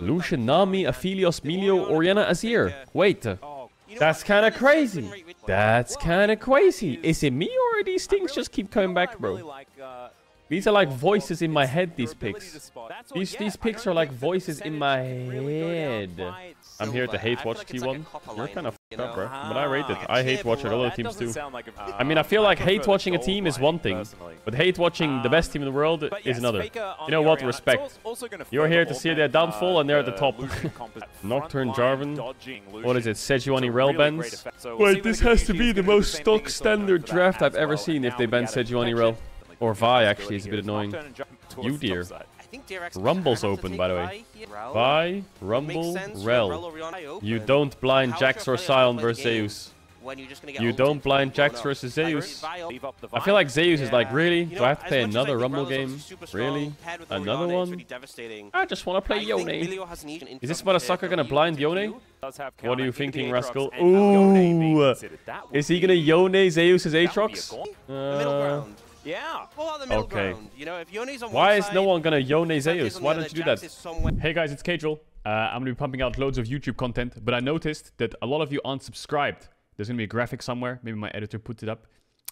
Lucian, Nami, Aphelios, Melio, Orianna, Azir. Wait. That's kind of crazy. That's kind of crazy. Is it me or these things just keep coming back, bro? These are like voices in my head, these picks. These picks are like voices in my head. I'm here to hate watch T1. You're kind of f***ed up, bro. But I rate it. I hate watching other teams too. I mean, I feel like hate watching a team is one thing, but hate watching the best team in the world is another. You know what? Respect. You're here to see their downfall and they're at the top. Nocturne Jarvan. What is it? Sejuani Rel bans? Wait, this has to be the most stock standard draft I've ever seen if they ban Sejuani Rel. Or Vi, actually, is a bit annoying. You dear. Rumble's open, by the way. Vi, Rumble, Rel. You don't blind Jax or Sion versus Zeus. You don't blind Jax versus Zeus. I feel like Zeus is like, really? Do I have to play another Rumble game? Really? Another one? I just want to play Yone. Is this motherfucker gonna blind Yone? What are you thinking, Rascal? Ooh! Is he gonna Yone Zeus's Aatrox? Yeah. Okay. Why is no one gonna Yone Zeus? Why don't you do that? Hey guys, it's Caedrel. I'm gonna be pumping out loads of YouTube content, but I noticed that a lot of you aren't subscribed. There's gonna be a graphic somewhere. Maybe my editor put it up.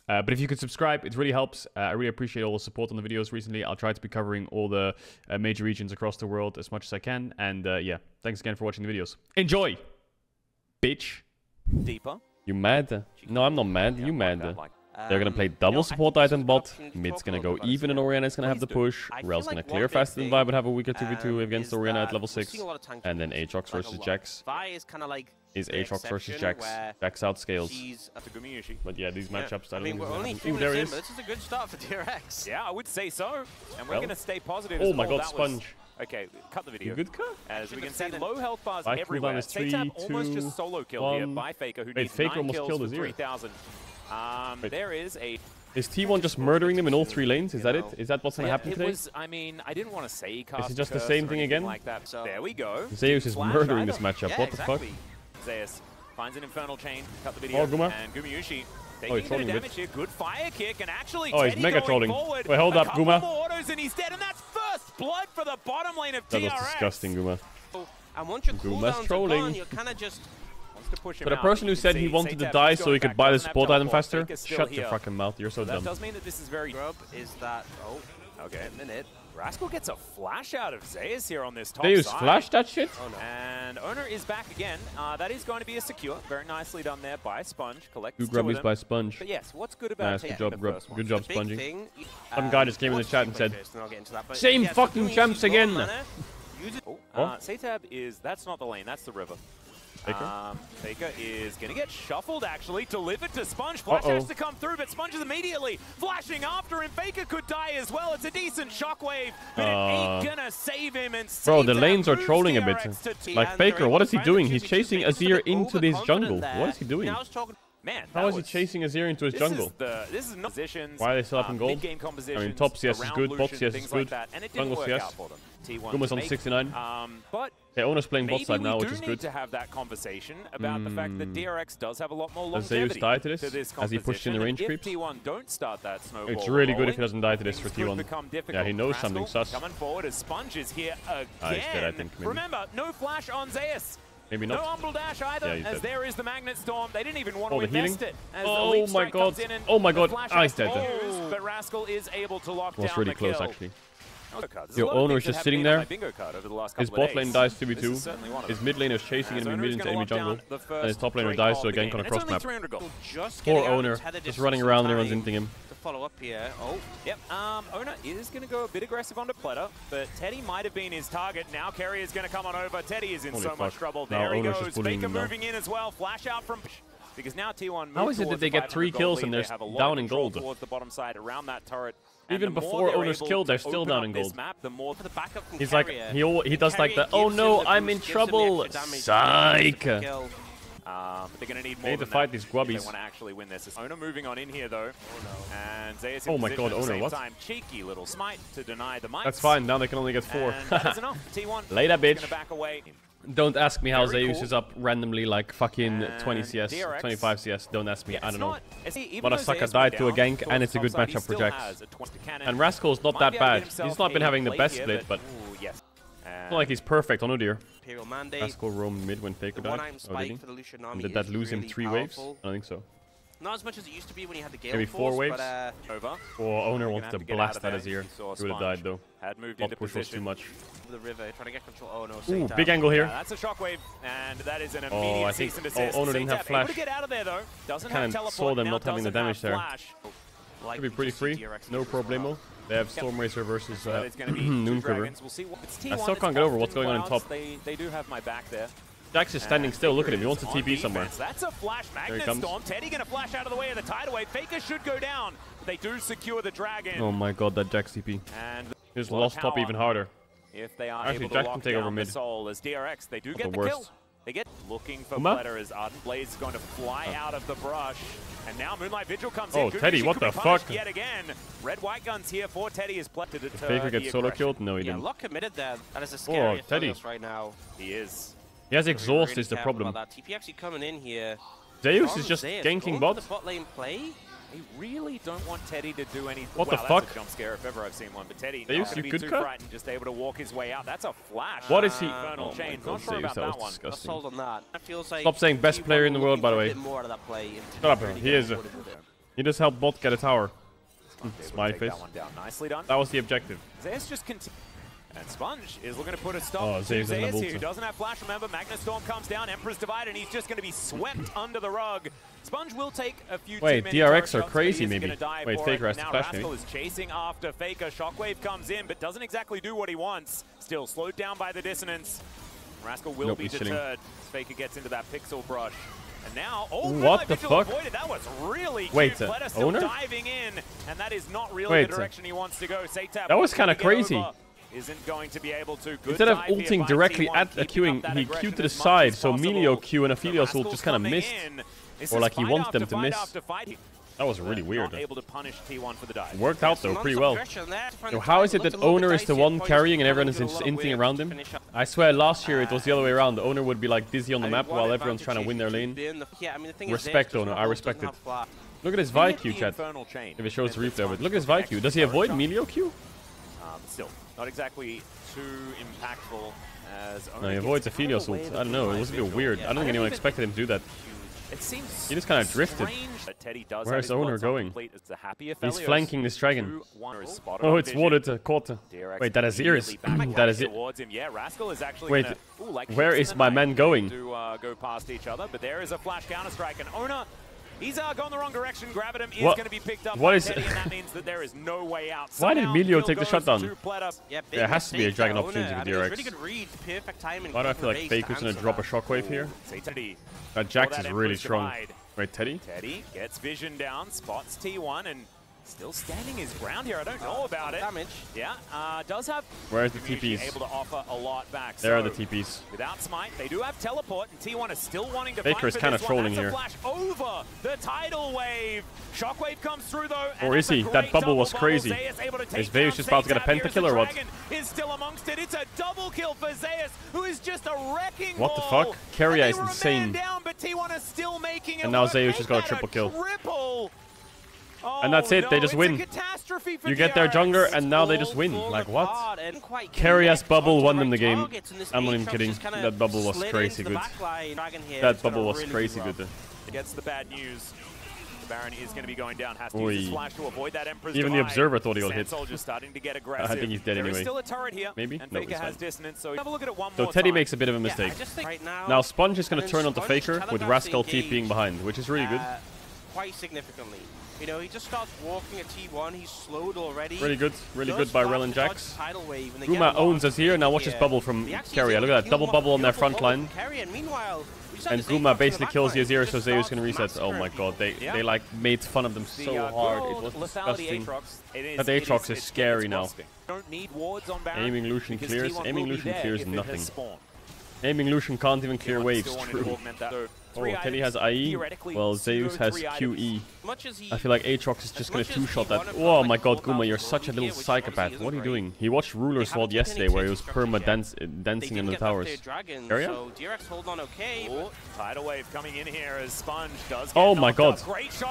But if you could subscribe, it really helps. I really appreciate all the support on the videos recently. I'll try to be covering all the major regions across the world as much as I can. And yeah, thanks again for watching the videos. Enjoy, bitch. Deeper. You mad? No, I'm not mad. You mad? They're gonna play double support item bot. Mid's gonna go even and Orianna is gonna have the push. Rel's gonna clear faster than Vi but have a weaker 2v2 against Orianna at level 6. And then Aatrox versus Jax. Is Aatrox versus Jax. Jax outscales. But yeah, these matchups, I don't think. Ooh, there he is. This is a good start for DRX. Yeah, I would say so. And we're gonna stay positive. Oh my god, Sponge. Okay, cut the video. Good cut. As we can see, low health bars Cooldown everywhere. is 3, almost 2, just solo kill here 1. by Faker, who Wait, needs Faker 9 almost kills killed for his ear. 3,000. There is a... Is T1 just murdering them in all 3 lanes? Is that it? Is that what's gonna happen today? I mean, I didn't want to say Is it just the same thing again? Like that. So there we go. Zeus is murdering this matchup. Yeah, what the fuck? Zeus finds an infernal chain. Cut the video. Oh, Guma. And Gumayushi Oh, he's taking a bit trolling of a damage bit. here. Good fire kick, and actually Oh, he's Teddy mega going trolling. forward. Wait, hold up, Guma. More autos and he's dead, and that's first blood for the bottom lane of That TRX. was disgusting, Guma. And once your Guma's cooldowns trolling. are gone, you're kind of just... To push him But a out. person who said he wanted to die so he could buy the support item faster? Faker's still Shut here. your fucking mouth, you're so That dumb. does mean that this is very... Grub is that... Oh, Okay, a minute. Rascal gets a flash out of Zeus here on this top Zeus side. flashed that shit? oh no. And Owner is back again. That is going to be a secure. Very nicely done there by Sponge. Collects 2 two of grubbies them. by Sponge. But yes, what's good about Nice, taking good job, the Grub. first one? Good job, Big Sponging. thing, Some guy just came in the chat and said, but "Same yeah, so fucking Gumayushi's champs got again." mana. Use it. Satab is... That's not the lane. That's the river. Faker? Faker is going to get shuffled, actually. Delivered to Sponge. Flash has to come through, but Sponge is immediately flashing after him. Faker could die as well. It's a decent shockwave, but it ain't going to save him. And Bro, the Satab lanes are moves trolling a bit. DRX to Like, Faker, what is he doing? He's chasing Azir into his jungle. What is he doing? Man, How is he chasing Azir into his jungle? This is not positions. Why are they still up in gold? Mid-game compositions. I mean, top CS is around good, bot Lucian, CS is things like good, that, and it didn't jungle work CS. out for them. T1 Guma's to on make. 69. But Okay, Owner's playing bot maybe side now, we which is do good. need to have that conversation about the fact that DRX does have a lot more longevity Does Zeus die to this? this As he pushed in the range composition. creeps? If T1 don't start that snowball It's really good rolling, if he doesn't die to this for things could T1. become difficult. Yeah, he knows Rascal something sus. coming forward as Sponge is here again. He's dead, I think, maybe. Remember, no flash on Zeus. Maybe No not. Umbral Dash either, Yeah, he's as dead. there is the Magnet Storm. They didn't even want Oh, to the healing? invest it. As Oh Elite my Strike god. comes in and Oh my god. the flash Ah, he's has to dead. use, but Rascal is able to lock Was down really the close, kill. actually. There's a Your lot of Owner things is that just have sitting been on there. my bingo card over the last His couple of bot lane days. dies This is 2v2. certainly one of His them. mid lane is chasing As enemy Owner mid is into gonna enemy lock down jungle. the And his first top laner drink dies of so the again game. on a And cross it's only map. 300 gold. Just Poor getting out Owner. of tether Just distance running in around and everyone's time inting him. to follow up here. Oh, Yep, Owner is going to go a bit aggressive onto Pleta, but Teddy might have been his target. Now Kerry is going to come on over. Teddy is in Holy so fuck. much trouble. Now There he Owner's just goes. bullying Faker him now. moving in as well. Flash out from... Because now T1 moves How is it that towards they the get 3 500 kills gold and lead. they're They have a lot down of in control gold? towards the bottom side around that turret. And Even the more before they're Owner's able killed, they're to still open down up in this gold. map, the more for the backup from He's like, Carrier. he does like the, Carrier oh gives no, him the I'm boost, in gives him the trouble. extra damage, Psych. gives him the kill. But they're going to need more They need to than fight that these if grubbies. they want to actually win this. Owner moving on in here, though. And Zeus in Oh my position god, at the Owner, same what? time. Cheeky little smite to deny the mites. That's fine, now they can only get 4. And that is enough. T1 Later, is bitch. gonna back away. Don't ask me how Very Zeus cool. is up randomly like fucking And 20 CS, DRX. 25 CS. Don't ask me, I don't know. But a sucker died to a gank, and it's a good matchup for Jax. And Rascal's not that bad. He's not been having the best split, but... Yes. Not like he's perfect on Udyr. Imperial Mandate. Rascal roam mid when Faker The died. one-item Oh, did he? spike for the Lucian army And did that is lose him really 3 waves? powerful. I don't think so. Not as much as it used to be when you had the Gale Maybe 4 Force, waves? but, Over. Or Owner Gonna wanted have to to get blast out that of as there. here. He saw He would have Sponge. died though. Had moved Bot into push was too position. much. the river, trying to get control. Oh no, Ooh, Satan. big angle here. Yeah, that's a shockwave, and that is an Oh, immediate I think cease and desist. Owner didn't have Satan able flash. to get out of there though. Doesn't Kinda have teleport. saw them now not having the doesn't damage have there. flash. Like, Should be pretty free. No problemo. They have Storm Racer versus But it's going to be Noon two Quiver. dragons. We'll see what it's T1. I still can't get over what's going on in Clouds. top. They do have my back there. Jax is standing still. Look at him. He wants a On TP defense. somewhere. That's a flash There he magnet comes. storm. Teddy going to flash out of the way of the tidal wave. Faker should go down. They do secure the dragon. Oh my god, that Jax TP. And Just a lot of lost top power even harder. if they are Actually, able Jax to can lock take down over the mid. soul as DRX. They do Not get the the kill. worst. They get looking for Uma? Flutter as Ardent Blaze is going to fly out of the brush. And now Moonlight Vigil comes Oh, in. Good Teddy, news, what he could the be punished fuck? Yet again. Red white guns here for Teddy is pledged to deter Faker the gets solo aggression. killed? No, he Yeah, didn't. Lock committed there. That is a scary Teddy. Aphelios right now. He is. He has exhaust Really is the careful problem. about that. TP actually coming in here. Zeus Arm is just Zeus ganking going bot. for the bot lane play. They really don't want Teddy to do anything. What the Wow, fuck? That's a jump scare if ever I've seen one. But Teddy, Zeus, not you gonna be could too cut? frightened, just able to walk his way out. That's a flash. What is he? Infernal Oh my chains. god, Not sure Zeus, about that that was one. Let's disgusting. hold on that. That feels like Stop saying best player in the world, by the way. a bit more out of that play. Shut up, he is. He just helped bot get a tower. Smiley Take face. that one down. Nicely done. That was the objective. Zeus just continues. And Sponge is looking to put a stop Oh, to Zeus doesn't have Zeus here, ulti. who doesn't have flash. Remember, Magnet Storm comes down, Emperor's Divide, and he's just going to be swept under the rug. Sponge will take a few Wait, two-minute DRX turret are shots, but crazy, he isn't maybe. gonna die Wait, for Faker it. has to Now flash, Rascal maybe. is chasing after Faker. Shockwave comes in, but doesn't exactly do what he wants. Still slowed down by the dissonance. Rascal will Nope, be he's chilling. deterred as Faker gets into that pixel brush. And now, oh, What Moonlight the Vigil fuck? avoided. That was really Wait, cute. Fleta still Owner? diving in, and that is not really Wait, the direction he wants to go. Satap that was kinda kinda crazy. Isn't going to be able to. Good Instead of dive here ulting by directly T1, at a keeping queuing, up that he aggression queued to the as much side, as so possible. Melio Q and The Aphelios ult Rascal's just kind of coming missed. in. This Or is like he fight wants after them to fight miss. after fight. That was really weird. Not able to punish T1 for the dive. Worked out though, pretty well. So So how is it that Owner is the one carrying and everyone is inting around him? I swear last year it was the other way around. The Owner would be like dizzy on the map while everyone's trying to win their lane. Respect, Owner, I respect it. Look at his Vi Q, chat. If it shows replay of it. Look at his Vi Q. Does he avoid Melio Q? Still, not exactly too impactful as No, he avoids Aphelios ult. I don't know, it was a bit weird. I don't think anyone expected him to do that. It seems He just kinda drifted. that Teddy does Where's have his Owner blood going? complete. It's a happy He's Aphelios. flanking this dragon. 2-1 is spotted Oh, on it's vision. watered quarter. DRX Wait, that is Iris. immediately back That is it. towards him. Yeah, Rascal is actually Wait, gonna, like where ships is in my the man night going? to go past each other, but there is a flash counter strike, and Owner, he's gone the wrong direction. Gravitum is What- going to be picked up what by is- Teddy, and that means that there is no way out. Why did Somehow, Melio kill take the goes shutdown? to Pleta. Yeah, There has to be a dragon opportunity with DRX. Really good read, perfect timing. Why do I feel like Faker's gonna drop a shockwave here? Say Teddy. That Jax For that is really Emperor's strong. Divide. Wait, Teddy? Teddy gets vision down, spots T1, and still standing his ground here. I don't know about it. Damage. Yeah, does have. Where's the usually TPs? Able to offer a lot back. There are So, the TPs. without smite, they do have teleport, and T1 is still wanting to Faker fight is for kinda this one. trolling That's here. a flash over the tidal wave. Shockwave comes through though. Or is he? That bubble was crazy. Is Zeus just about to get a pentakill or what? Is still amongst it. It's a double kill for Zeus, who is just a wrecking What the ball. fuck? Keria And is they were a man insane. down, but T1 is still making it And now work. Zeus Make just got a that triple kill. Triple. Oh, And that's it, they no, just it's win. a catastrophe for You get their DRX. jungler and now they just win. Like what? Karia's bubble won them the game. I'm not even kidding. That bubble was crazy good. That bubble was crazy good. Gets the bad news. The Baron is going to be going down. Has to Oi. use his flash to avoid that Emperor's Even the Divide. Observer thought he got hit. Sand Soldier's starting to get aggressive. think he's dead There is anyway. still a turret here. Maybe? And No, Faker he's has fine. dissonance, so have a look at it one So more Teddy time. makes a bit of a mistake. Now Sponge is going to turn onto Faker with Rascal TPing behind, which is really good. Quite significantly. You know, he just starts walking at T1. He's slowed already. Really good by Rel and Jax. Guma Guma owns us here. Now watch this bubble from Keria. Look at that double bubble on their front line. And Guma basically kills the Azir, so Zeus can reset. Oh my god, they like made fun of them so hard. It was disgusting. That Aatrox is scary now. Don't need wards on Baron Aiming Lucian because clears. T1 Aiming will be Lucian there clears if it has nothing. spawned. Aiming Lucian can't even clear waves. True. Oh, Teddy has IE. Well, Zeus has QE. I feel like Aatrox is just gonna two-shot that. Oh my god, Guma, you're such a little psychopath. What are you doing? He watched Ruler's Vault yesterday where he was dancing in the towers. Area? Tidal wave coming in here as Sponge does. Oh my god.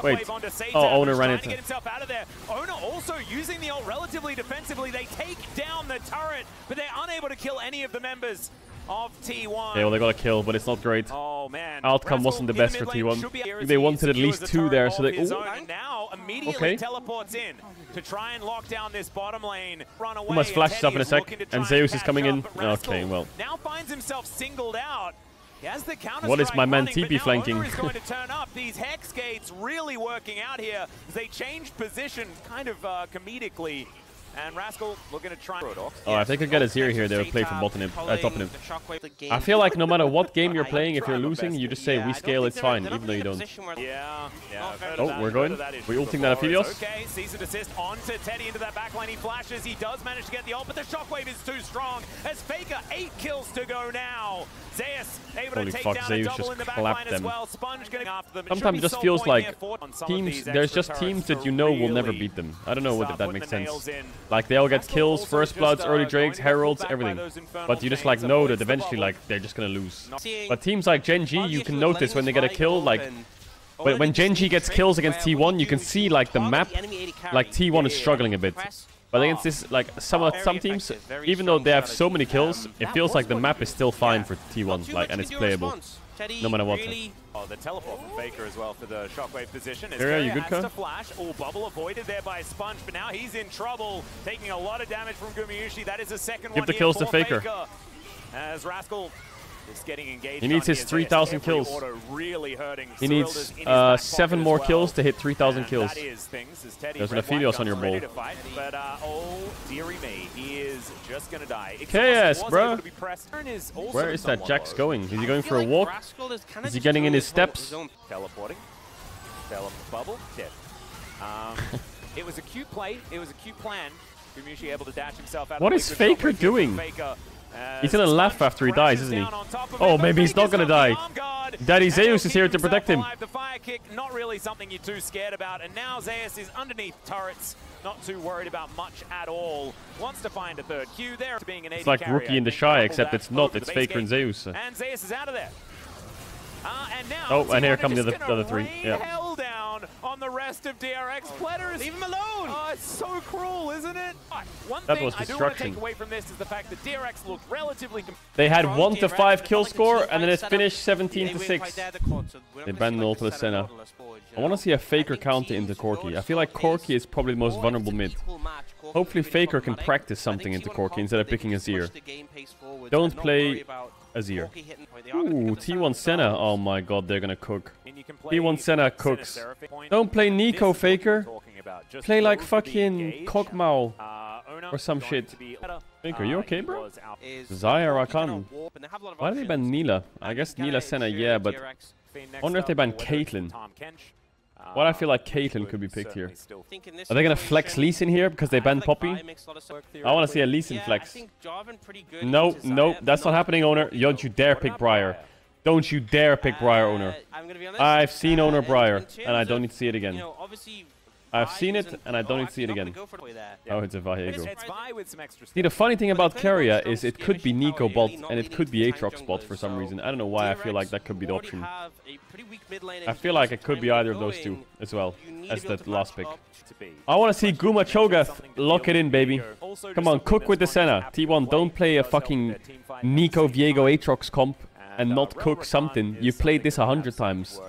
Wait. Oh, Owner ran into. Get himself out of there. Owner also using the ult relatively defensively. They take down the turret, but they're unable to kill any of the members of T1. Yeah, well, they got a kill, but it's not great. Oh man, Outcome wasn't the best for T1. They wanted at least 2 there, so they. Now immediately teleports in to try and lock down this bottom lane. Run away. Must flash up in a sec, and Zeus is coming in. Okay, well. Now finds himself singled out. He has the counter. What is my man TP flanking? Is going to turn up. These Hex Gates really working out here. They changed position kind of comedically. And Rascal looking to try. Oh, if they could get a Zero here, they would play for top him. I feel like no matter what game you're playing, if you're losing, you just say, we scale, it's fine, even though you don't. Yeah. Oh, we're going. We ulting that Aphelios. Okay, cease and desist onto Teddy into that backline. He flashes. He does manage to get the ult, but the shockwave is too strong. As Faker, 8 kills to go now. Zeus able to take down a double in the backline as well. Sponge getting after them. Sometimes it just feels like teams, there's just teams that you know will never beat them. I don't know if that makes sense. Like they all get kills, first bloods, early drakes, heralds, everything. But you just like know that eventually like they're just gonna lose. But teams like Genji, you can notice when they get a kill, like when Genji gets kills against T1, you can see like the map, like T1 is struggling a bit. But against this, like some teams, even though they have so many kills, it feels like the map is still fine for T1, like, and it's playable, no matter what. Oh, the teleport from Faker as well for the shockwave position. Area, you good, Ka? Flash. Oh, bubble avoided there by Sponge, but now he's in trouble, taking a lot of damage from Gumayushi. That is a second one. Give the kills to Faker. As Rascal is getting engaged. He needs his 3,000 kills. Really hurting. He needs 7 more kills to hit 3,000 kills. There's an Aphelios on your ball. But oh, dearie me, he is just gonna die. KS, bro. Where is that Jax going? Is he going for a walk? Is he getting in his steps? Teleporting. Bubble. Dead. It was a cute play. It was a cute plan. Gumayushi able to dash himself out. What is Faker doing? He's gonna laugh after he dies, isn't he? Oh, maybe he's not gonna die. Daddy Zeus is here to protect him. The fire kick, not really something you're too scared about. And now Zeus is underneath turrets, not too worried about much at all. Wants to find a third Q there. It's like Rookie in the Shy, except it's not. It's Faker and Zeus. And Zeus is out of there. And now oh, and here come the other 3. Yeah. Hell down on the rest of DRX. Pleders. Leave him alone. Oh, it's so cruel, isn't it? One thing I do want to take away from this is the fact that DRX looked relatively. They had 1 to 5 kill score, and then it finished 17 to 6. They banned ult to the Senna. I want to see a Faker counter into Corki. I feel like Corki is probably the most vulnerable mid. Hopefully Faker can practice something into Corki instead of picking Azir. Don't play Azir. Ooh, T1 Senna. Oh my god, they're gonna cook. T1 Senna cooks. Don't play Nico, Faker. Play like fucking Kog'Maw or some shit. Faker, you okay, bro? Zaya Rakan. Why did they ban Neela? I guess Neela Senna, yeah, but I wonder if they ban Caitlyn. Well, I feel like Caitlyn could be picked here. Are they gonna flex Lee Sin here because they banned Poppy? I want to see a Lee Sin flex. No, no, that's not happening, Owner. Don't you dare pick Briar. Don't you dare pick Briar, Owner. I've seen Owner Briar, and I don't need to see it again. I've seen it, and I don't need to see it again. Oh, it's a Viego. See, the funny thing about Keria is it could be Nico bot, and it could be Aatrox bot for some reason. I don't know why I feel like that could be the option. I feel like it could be either of those two as well as the last pick. I want to see Guma Cho'Gath. Lock it in, baby. Come on, cook with the Senna. T1, don't play a fucking Nico Viego Aatrox comp and not cook something. You've played this 100 times,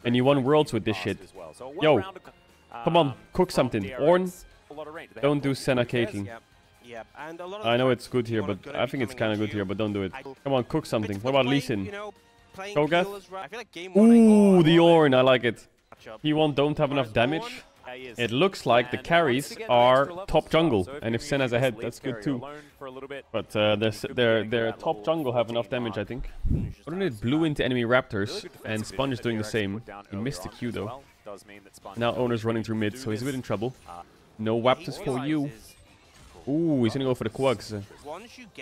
and you won worlds with this shit. Yo. Come on, cook something. Ornn, don't do Senna Caitlyn. I know it's good here, but I think it's kind of good here, but don't do it. Come on, cook something. What about Lee Sin? Cho'Gath? Ooh, the Ornn, I like it. T1 don't have enough damage. It looks like the carries are top jungle, and if Senna's ahead, that's good too. But their top jungle have enough damage, I think. Wouldn't it blew into enemy raptors, and Sponge is doing the same. He missed the Q though. Now Owner's running through mid, so he's a bit in trouble. No Raptors for you. Ooh, he's gonna go for the quags.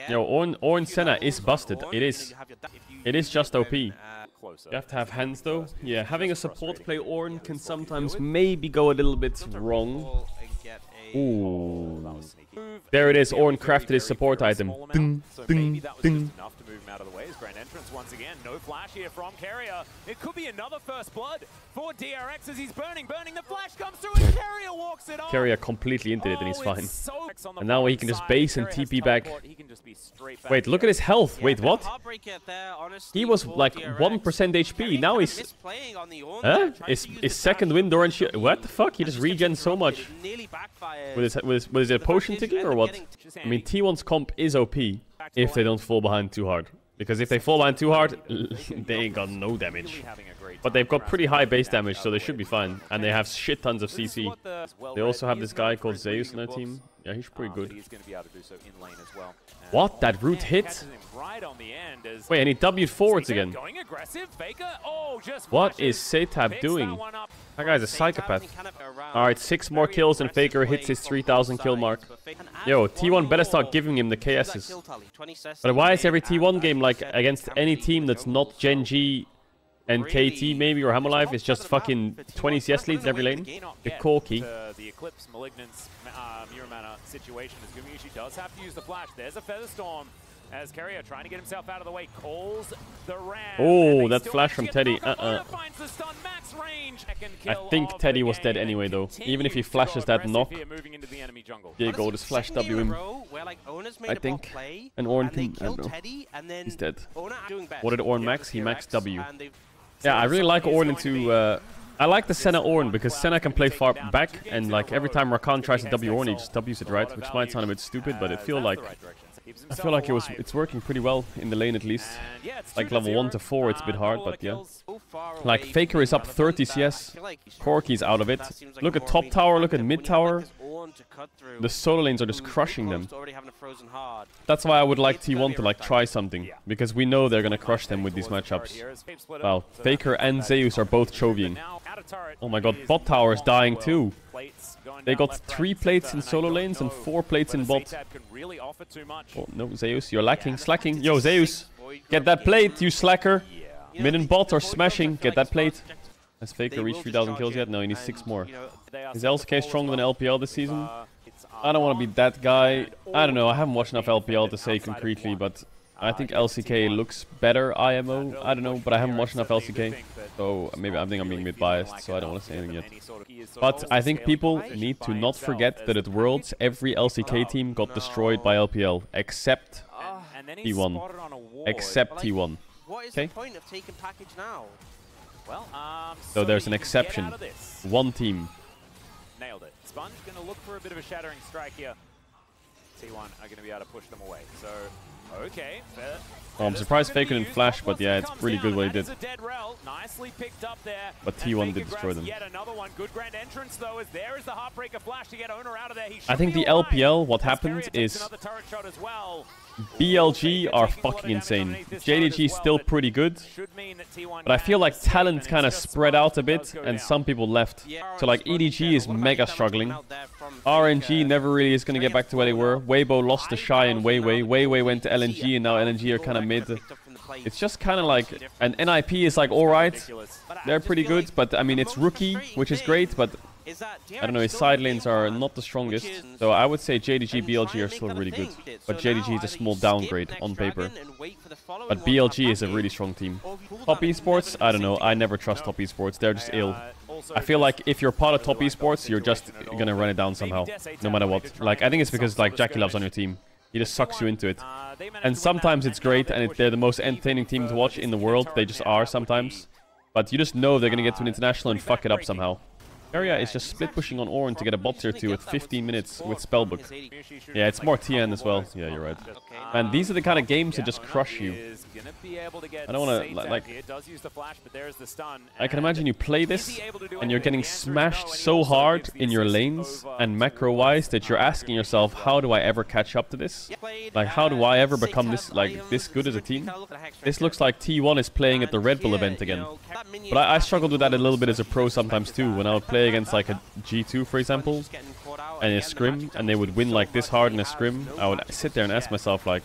Yo, Ornn Senna is busted. It is. It is just OP. You have to have hands though. Yeah, having a support play Ornn can sometimes maybe go a little bit wrong. Ooh. There it is. Ornn crafted his support item. Ding, ding, ding. Out of the way. His grand entrance once again. No flash here from Carrier. It could be another first blood for DRX as he's burning. The flash comes through and Carrier walks it off. Carrier completely into it and he's fine. And now he can just base and TP back. Wait, look at his health. Wait, what? He was like 1% HP. Now he's... Huh? His second wind door and shit. What the fuck? He just regens so much. With his potion ticking or what? I mean, T1's comp is OP if they don't fall behind too hard. Because if they fall behind too hard, they ain't got no damage. But they've got pretty high base damage, so they should be fine. And they have shit tons of CC. They also have this guy called Zeus on their team. Yeah, he's pretty good. What? That root hit? Wait, and he W'd forwards again. What is Caedrel doing? That guy's a psychopath. Alright, 6 more kills and Faker hits his 3000 kill mark. Yo, T1 better start giving him the KSs. But why is every T1 game like against any team that's not Gen G and KT maybe or Hammerlife? It's just fucking 20 CS leads every lane? The corky. The Eclipse Malignance Mirror Mana situation as Gumiushi does have to use the flash. There's a Featherstorm as Carrier trying to get himself out of the way calls the ram. Oh, that flash from Teddy. I think Teddy was dead anyway though. Even if he flashes that knock. There you go, just flash W him. I think. And Ornn can... I don't know. He's dead. What did Ornn max? He maxed W. Yeah, I really like Ornn into... I like the Senna Ornn because Senna can play far back and like every time Rakan tries to W Ornn, he just W's it right, which might sound a bit stupid, but I feel like it's working pretty well in the lane at least. Like level 1 to 4 it's a bit hard, but yeah. Like Faker is up 30 CS, Corky's out of it. Look at top tower, look at mid tower. The solo lanes are just crushing them. That's why I would like T1 to like try something, because we know they're gonna crush them with these matchups. Wow, Faker and Zeus are both chovying. Oh my god, bot tower is dying too. They got 3 plates in solo lanes and 4 plates in bot. Oh no, Zeus, you're lacking, slacking. Yo, Zeus, get that plate, you slacker. Mid and bot are smashing, get that plate. Has Faker reached 3000 kills yet? No, he needs 6 more. Is LCK stronger than LPL this season? I don't want to be that guy. I don't know, I haven't watched enough LPL to say concretely, but I think LCK looks better IMO. I don't know, but I haven't watched enough LCK. So maybe I think I'm being a bit biased, so I don't want to say anything yet. But I think people need to not forget that at Worlds, every LCK team got destroyed by LPL, except T1. Except T1. Okay? So there's an exception. One team. Nailed it. Sponge going to look for a bit of a shattering strike here. T1 are going to be able to push them away. So, okay. Oh, I'm surprised Faker didn't flash, but yeah, it's really good what he did. But T1 did destroy them. I think the LPL, what happened is BLG are fucking insane. JDG is still pretty good, but I feel like talent kind of spread out a bit and some people left. So like EDG is mega struggling. RNG never really is going to get back to where they were. Weibo lost to Shy and Weiwei. Weiwei went to LNG and now LNG are kind of mid. It's just kind of like... And NIP is like alright. They're pretty good, but I mean it's rookie, which is great, but... I don't know, his side lanes are not the strongest. So I would say JDG, BLG are still really good. But JDG is a small downgrade on paper. But BLG is a really strong team. Top esports? I don't know. I never trust top esports. They're just ill. I feel like if you're part of top esports, you're just gonna run it down somehow. No matter what. Like, I think it's because like Jackie Love's on your team. He just sucks you into it. And sometimes it's great and they're the most entertaining team to watch in the world. They just are sometimes. But you just know they're gonna get to an international and fuck it up somehow. Area is just split pushing on Ornn to get a bot tier 2 with 15 minutes with Spellbook. Yeah, it's more TN as well. Yeah, you're right. And these are the kind of games that just crush you. I don't want to, like... I can imagine you play this and you're getting smashed so hard in your lanes and macro-wise that you're asking yourself, how do I ever catch up to this? Like, how do I ever become this good as a team? This looks like T1 is playing at the Red Bull event again. But I struggled with that a little bit as a pro sometimes too, when I would play against like a G2 for example. and a scrim, and they would win like this hard in a scrim, I would sit there and ask myself like,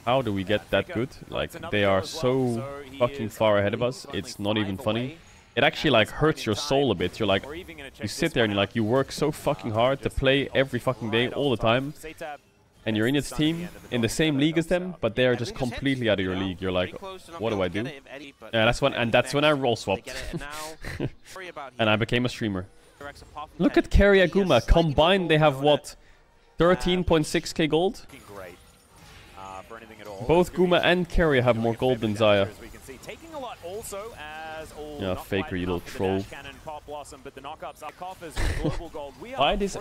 how do we get that good? Like, they are so fucking far ahead of us. It's not even funny. It actually like hurts your soul a bit. You're like, you sit there and you're like, you work so fucking hard to play every fucking day, all the time, and you're in its team, in the same league as them, but they're just completely out of your league. You're like, what do I do? Yeah, that's when I role swapped. And I became a streamer. Look at Carry Aguma. Combined, they have what? 13.6k gold? Both Guma and Carry have more gold than Zaya. Yeah, Faker, you little troll.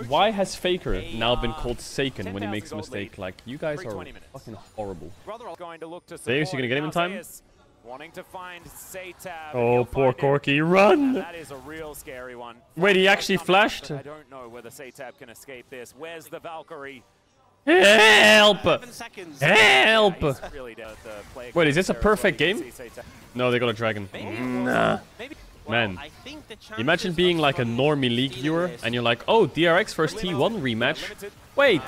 Why has Faker now been called Seiken when he makes a mistake? Like, you guys are fucking horrible. Zeus, you gonna get him in time? Oh, poor Corky, run! That is a real scary one. Wait, he actually flashed? I don't know whether Seitab can escape this. Where's the Valkyrie? Help! Help! Wait, is this a perfect game? No, they got a dragon. Nah. Man, imagine being like a normie league viewer and you're like, oh, DRX vs T1 rematch. Wait,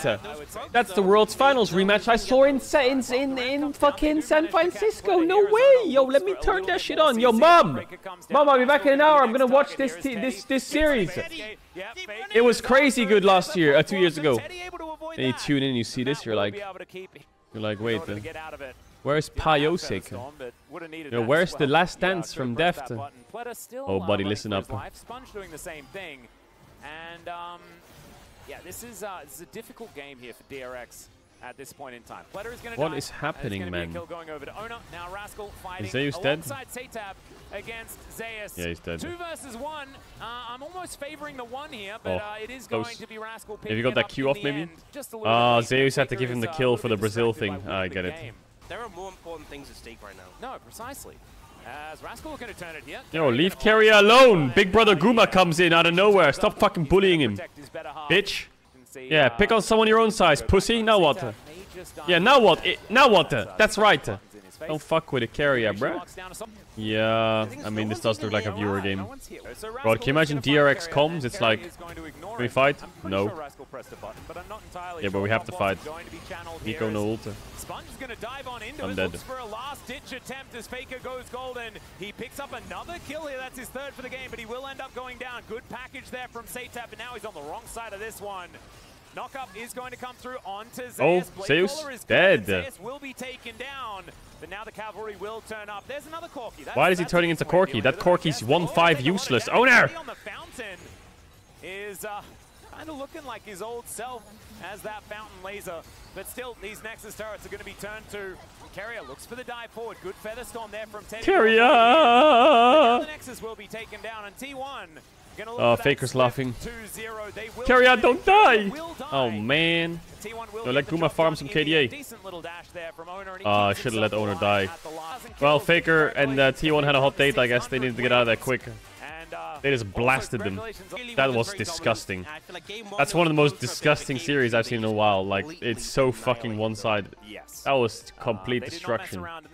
that's the World's Finals rematch I saw in fucking San Francisco. No way! Yo, let me turn that shit on. Yo, Mom! Mom, I'll be back in an hour. I'm gonna watch this series. It was crazy good last year, 2 years ago. And you tune in and you see this, you're like, wait, where's Payosik? Yo, where's the last dance from Deft? Oh, buddy, listen up. Sponge doing the same thing, and yeah, this is a difficult game here for DRX at this point in time. Is gonna what is happening, man? Going over to Owner. Now Rascal fighting is Zeus dead? Seitab against Zeus. Yeah, he's dead. 2 versus 1. I'm almost favoring the 1 here, but it is going to be Rascal. Have you got that Q off, maybe? Zeus had to give him the kill for the Brazil thing. I get it. There are more important things at stake right now. No, precisely. As Rascal looking to turn it here. Yo, leave Carrier alone! Big brother Guma comes in out of nowhere. Stop fucking bullying him. Bitch. Yeah, pick on someone your own size, pussy. Now what? Yeah, now what? Now what? That's right. Don't fuck with a carrier, bruh. Yeah, I mean, this does look like a viewer game. God, can you imagine DRX comms? It's like, can we fight? No. Yeah, but we have to fight. Nico no ult. Sponge is going to dive on into I'm dead. Looks for a last-ditch attempt as Faker goes golden. He picks up another kill here. That's his 3rd for the game, but he will end up going down. Good package there from Seitab, and now he's on the wrong side of this one. Knockup is going to come through onto Zeus. Oh, Zeus dead. Zeus will be taken down, but now the cavalry will turn up. There's another Corky. Why is he turning into Corky? That Corky's 1-5 useless. Owner! On the fountain is kind of looking like his old self as that fountain laser, but still these Nexus turrets are going to be turned to Carrier. Looks for the dive forward. Good Featherstorm there from Teddy. Carrier! The Nexus will be taken down, and T1 oh, Faker's laughing. Carrier, don't die! Oh, man. No, let Guma farm some KDA. I should have let Owner die. Well, Faker and T1 had a hot date, I guess. They needed to get out of there quick. They just blasted them. That was disgusting. That's one of the most disgusting series I've seen in a while. Like, it's so fucking one-sided. That was complete destruction.